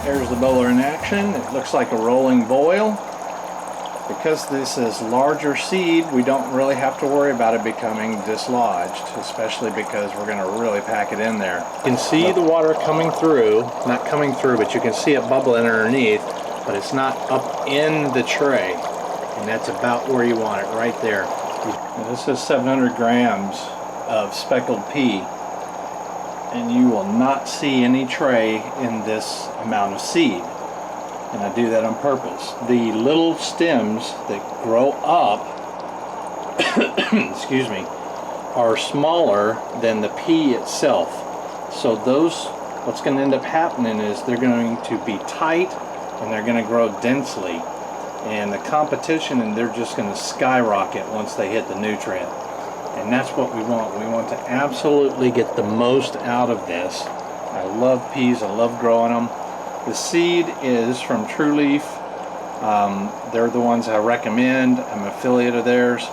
There's the boiler in action. It looks like a rolling boil. Because this is larger seed, we don't really have to worry about it becoming dislodged, especially because we're going to really pack it in there. You can see the water coming through, not coming through, but you can see it bubbling underneath, but it's not up in the tray. And that's about where you want it, right there. Now, this is 700 grams of speckled pea, and you will not see any tray in this amount of seed. And I do that on purpose. The little stems that grow up, excuse me, are smaller than the pea itself. So those, what's going to end up happening is they're going to be tight and they're going to grow densely. And the competition, and they're just going to skyrocket once they hit the nutrient. And that's what we want. We want to absolutely get the most out of this. I love peas. I love growing them. The seed is from True Leaf. They're the ones I recommend. I'm an affiliate of theirs.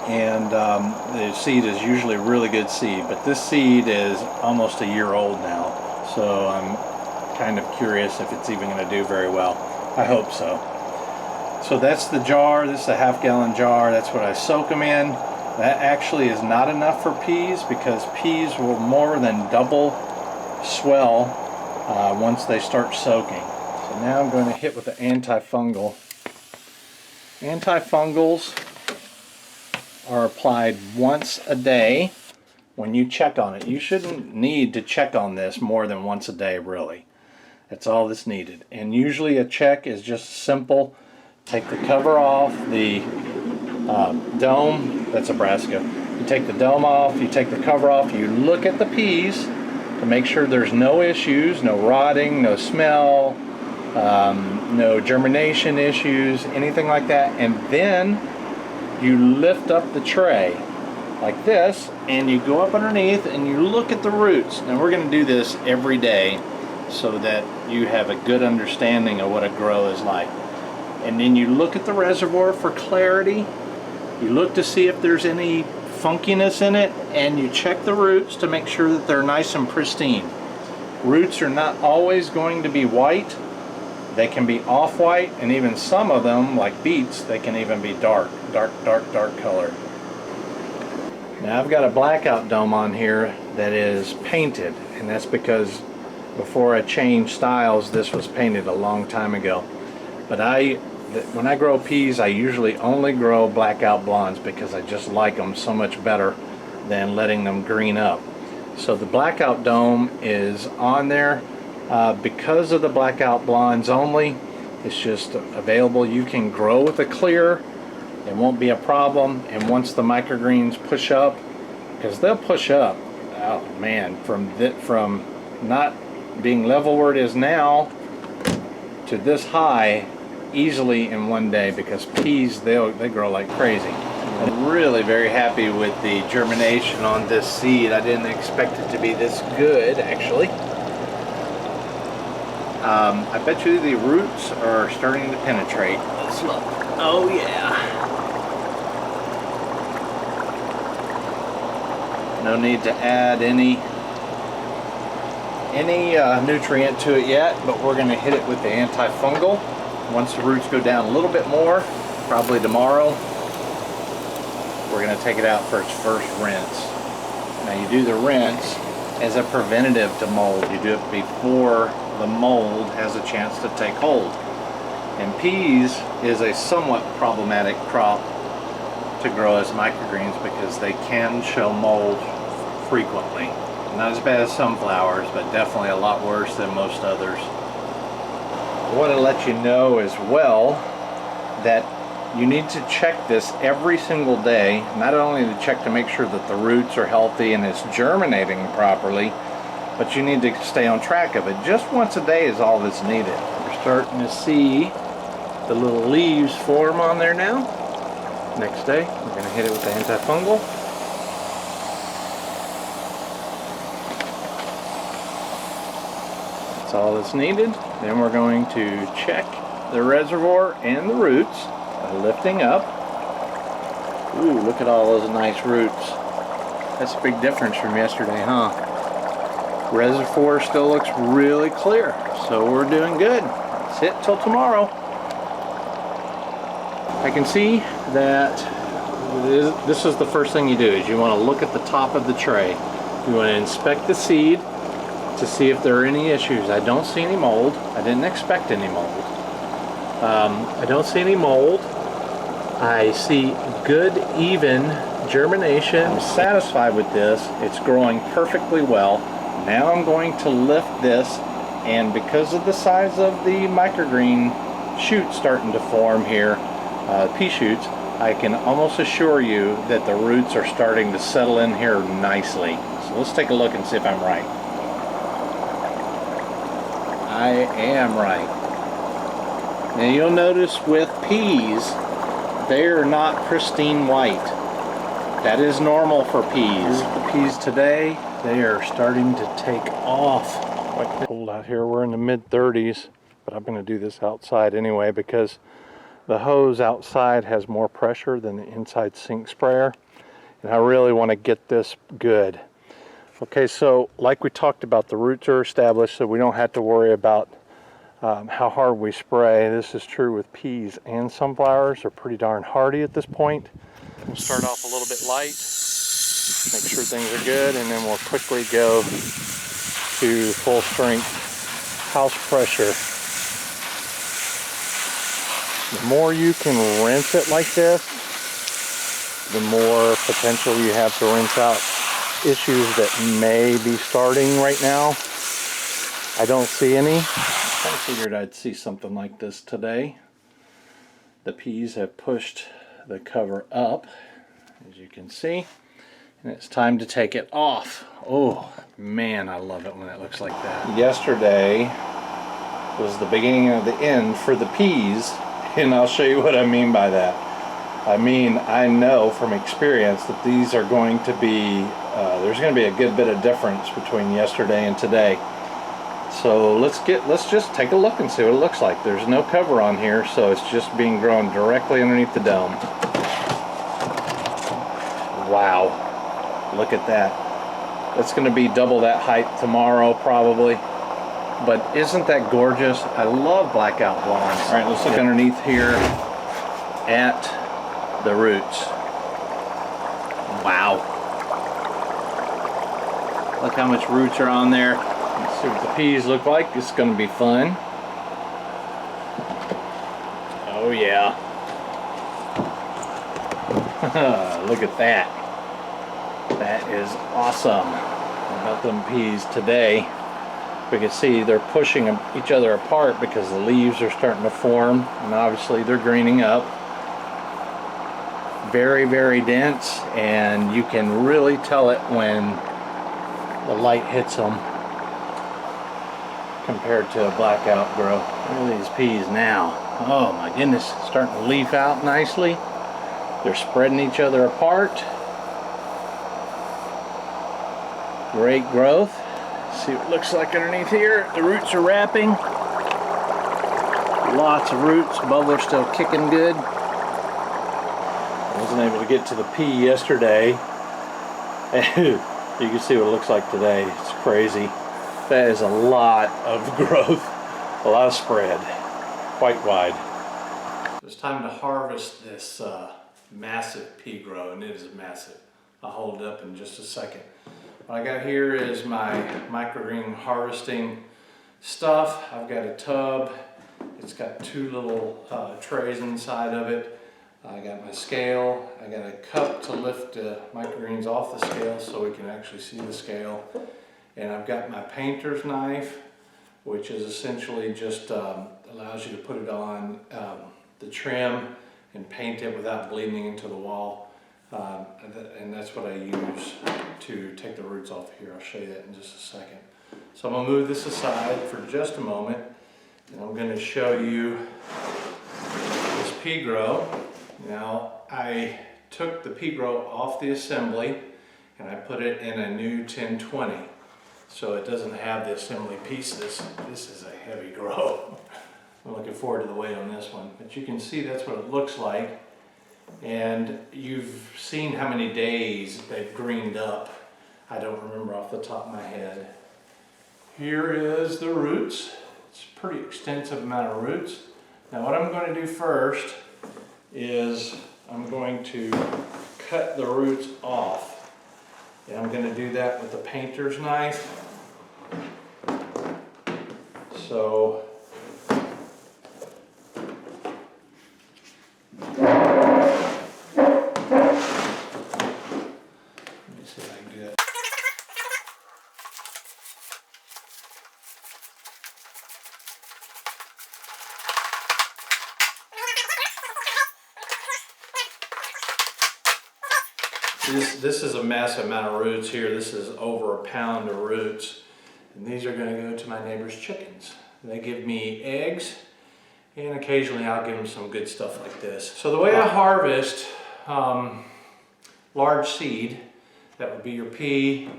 And the seed is usually really good seed. But this seed is almost a year old now. So I'm kind of curious if it's even going to do very well. I hope so. So that's the jar. This is a half-gallon jar. That's what I soak them in. That actually is not enough for peas because peas will more than double swell once they start soaking. So now I'm going to hit with the antifungal. Antifungals are applied once a day when you check on it. You shouldn't need to check on this more than once a day, really. That's all that's needed. And usually a check is just simple. Take the cover off the dome. That's a brassica. You take the dome off, you take the cover off, you look at the peas to make sure there's no issues, no rotting, no smell, no germination issues, anything like that. And then you lift up the tray like this and you go up underneath and you look at the roots. Now we're going to do this every day so that you have a good understanding of what a grow is like. And then you look at the reservoir for clarity. You look to see if there's any funkiness in it, and you check the roots to make sure that they're nice and pristine. Roots are not always going to be white. They can be off-white, and even some of them, like beets, they can even be dark colored. Now I've got a blackout dome on here that is painted, and that's because before I changed styles, this was painted a long time ago. But when I grow peas, I usually only grow blackout blondes because I just like them so much better than letting them green up. So the blackout dome is on there because of the blackout blondes only. It's just available. You can grow with a clear. It won't be a problem. And once the microgreens push up, because they'll push up, oh man, from not being level where it is now to this high easily in one day, because peas, they grow like crazy. I'm really very happy with the germination on this seed. I didn't expect it to be this good, actually. I bet you the roots are starting to penetrate. Let's look. Oh yeah. No need to add any nutrient to it yet, but we're going to hit it with the antifungal. Once the roots go down a little bit more, probably tomorrow, we're going to take it out for its first rinse. Now you do the rinse as a preventative to mold. You do it before the mold has a chance to take hold. And peas is a somewhat problematic crop to grow as microgreens because they can show mold frequently. Not as bad as sunflowers, but definitely a lot worse than most others. I want to let you know as well that you need to check this every single day, not only to check to make sure that the roots are healthy and it's germinating properly, but you need to stay on track of it. Just once a day is all that's needed. We're starting to see the little leaves form on there now. Next day, we're going to hit it with the antifungal. That's all that's needed. Then we're going to check the reservoir and the roots by lifting up. Ooh, look at all those nice roots. That's a big difference from yesterday, huh? Reservoir still looks really clear, so we're doing good. Sit till tomorrow. I can see that this is the first thing you do, is you want to look at the top of the tray. You want to inspect the seed to see if there are any issues. I don't see any mold. I didn't expect any mold. I don't see any mold. I see good, even germination. I'm satisfied with this. It's growing perfectly well. Now I'm going to lift this, and because of the size of the microgreen shoots starting to form here, pea shoots, I can almost assure you that the roots are starting to settle in here nicely. So let's take a look and see if I'm right. I am right. Now you'll notice with peas, they are not pristine white. That is normal for peas. The peas today, they are starting to take off. Quite cold out here. We're in the mid-30s, but I'm going to do this outside anyway because the hose outside has more pressure than the inside sink sprayer, and I really want to get this good. Okay, so like we talked about, the roots are established, so we don't have to worry about how hard we spray. This is true with peas and sunflowers. They're pretty darn hardy at this point. We'll start off a little bit light, make sure things are good, and then we'll quickly go to full strength house pressure. The more you can rinse it like this, the more potential you have to rinse out issues that may be starting right now. I don't see any. I figured I'd see something like this today. The peas have pushed the cover up, as you can see, and it's time to take it off. Oh man, I love it when it looks like that. Yesterday was the beginning of the end for the peas, and I'll show you what I mean by that. I mean, I know from experience that these are going to be, there's going to be a good bit of difference between yesterday and today. So let's just take a look and see what it looks like. There's no cover on here, so it's just being grown directly underneath the dome. Wow, look at that. That's going to be double that height tomorrow probably. But isn't that gorgeous? I love blackout blondes. All right, let's look underneath here at the roots. Wow. Look how much roots are on there. Let's see what the peas look like. It's going to be fun. Oh yeah. Look at that. That is awesome. How about them peas today? We can see they're pushing each other apart because the leaves are starting to form, and obviously they're greening up. Very, very dense, and you can really tell it when the light hits them compared to a blackout grow. Look at these peas now. Oh my goodness, starting to leaf out nicely. They're spreading each other apart. Great growth. See what it looks like underneath here. The roots are wrapping. Lots of roots. Bubbler's still kicking good. I wasn't able to get to the pea yesterday. You can see what it looks like today. It's crazy. That is a lot of growth. A lot of spread. Quite wide. It's time to harvest this massive pea grow, and it is massive. I'll hold it up in just a second. What I got here is my microgreen harvesting stuff. I've got a tub. It's got two little trays inside of it. I got my scale. I got a cup to lift the microgreens off the scale so we can actually see the scale. And I've got my painter's knife, which is essentially just allows you to put it on the trim and paint it without bleeding into the wall. And that's what I use to take the roots off here. I'll show you that in just a second. So I'm going to move this aside for just a moment, and I'm going to show you this pea grow. Now, I took the pea grow off the assembly and I put it in a new 1020, so it doesn't have the assembly pieces. This is a heavy grow. I'm looking forward to the weight on this one, but you can see that's what it looks like. And you've seen how many days they've greened up. I don't remember off the top of my head. Here is the roots. It's a pretty extensive amount of roots. Now what I'm going to do first is I'm going to cut the roots off. And I'm going to do that with a painter's knife. So this is a massive amount of roots here. This is over a pound of roots. And these are going to go to my neighbor's chickens. They give me eggs, and occasionally I'll give them some good stuff like this. So the way I harvest large seed, that would be your pea,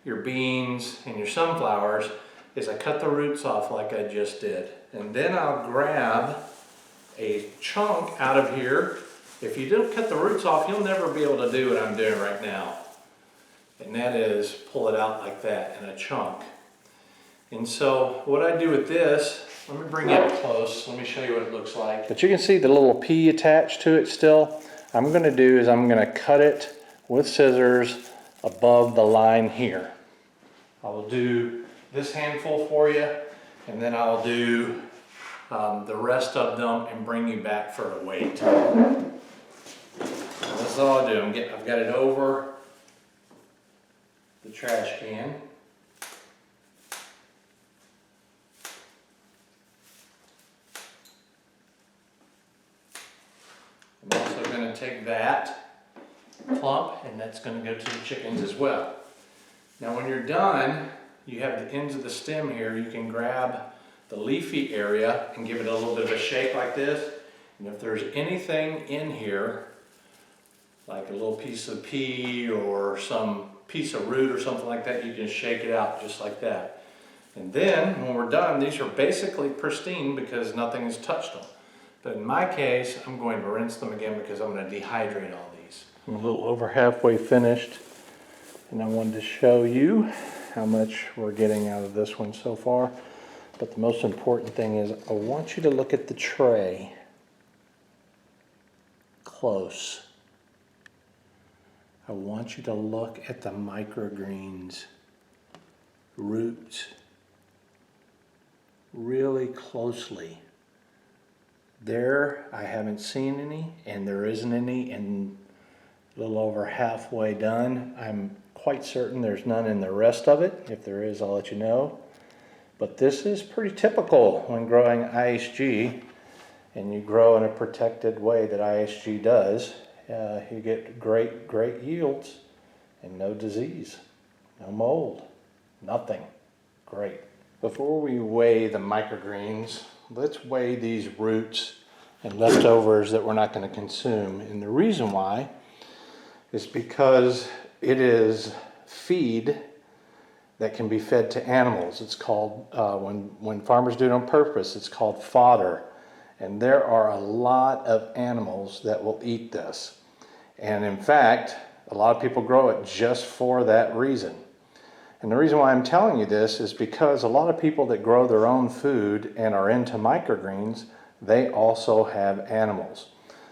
your beans, and your sunflowers, is I cut the roots off like I just did. And then I'll grab a chunk out of here. If you don't cut the roots off, you'll never be able to do what I'm doing right now. And that is pull it out like that in a chunk. And so what I do with this, let me bring it up close. Let me show you what it looks like. But you can see the little pea attached to it still. I'm going to do is I'm going to cut it with scissors above the line here. I will do this handful for you, and then I'll do the rest of them and bring you back for a weight. That's all I'll do. I've got it over the trash can. I'm also going to take that clump, and that's going to go to the chickens as well. Now when you're done, you have the ends of the stem here. You can grab the leafy area and give it a little bit of a shake like this. And if there's anything in here, like a little piece of pea or some piece of root or something like that, you can shake it out just like that. And then when we're done, these are basically pristine because nothing has touched them. But in my case, I'm going to rinse them again because I'm going to dehydrate all these. I'm a little over halfway finished, and I wanted to show you how much we're getting out of this one so far. But the most important thing is I want you to look at the tray close. I want you to look at the microgreens roots really closely. There, I haven't seen any, and there isn't any, and a little over halfway done. I'm quite certain there's none in the rest of it. If there is, I'll let you know. But this is pretty typical when growing IHG, and you grow in a protected way that IHG does. You get great yields and no disease, no mold, nothing. Great. Before we weigh the microgreens, let's weigh these roots and leftovers that we're not going to consume. And the reason why is because it is feed that can be fed to animals. It's called, when farmers do it on purpose, it's called fodder. And there are a lot of animals that will eat this. And in fact, a lot of people grow it just for that reason. And the reason why I'm telling you this is because a lot of people that grow their own food and are into microgreens, they also have animals.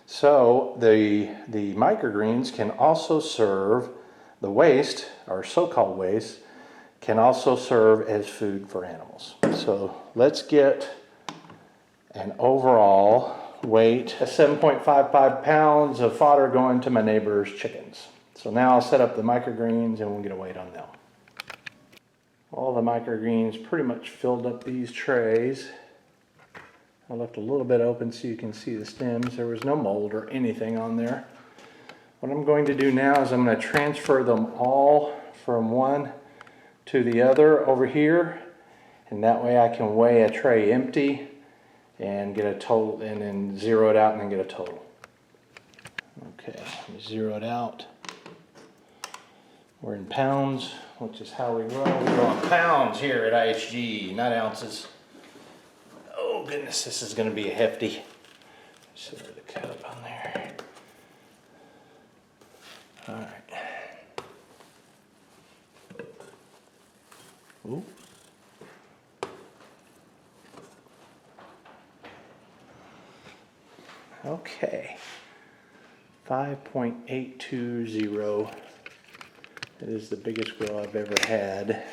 So the microgreens can also serve, the waste, or so-called waste, can also serve as food for animals. So let's get an overall weight, 7.55 pounds of fodder going to my neighbor's chickens. So now I'll set up the microgreens and we'll get a weight on them. All the microgreens pretty much filled up these trays. I left a little bit open so you can see the stems. There was no mold or anything on there. What I'm going to do now is I'm going to transfer them all from one to the other over here, and that way I can weigh a tray empty and get a total, and then zero it out and then get a total. Okay, let me zero it out. We're in pounds, which is how we grow. We grow in pounds here at IHG, not ounces. Oh goodness, this is going to be a hefty. Set the cup on there. All right. Ooh. Okay. 5.820. It is the biggest grow I've ever had.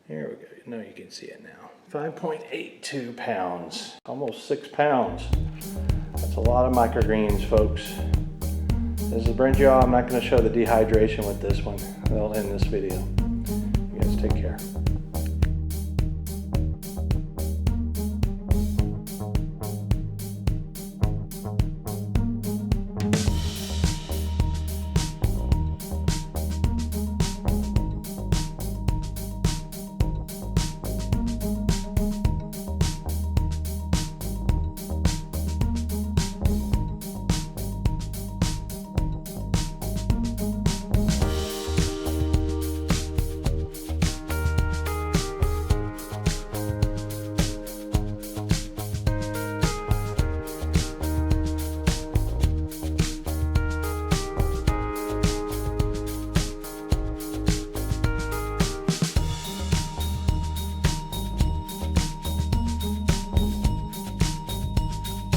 Here we go. Now you can see it now. 5.82 pounds. Almost 6 pounds. That's a lot of microgreens, folks. This is Brent-Joe. I'm not going to show the dehydration with this one. I'll end this video. You guys take care.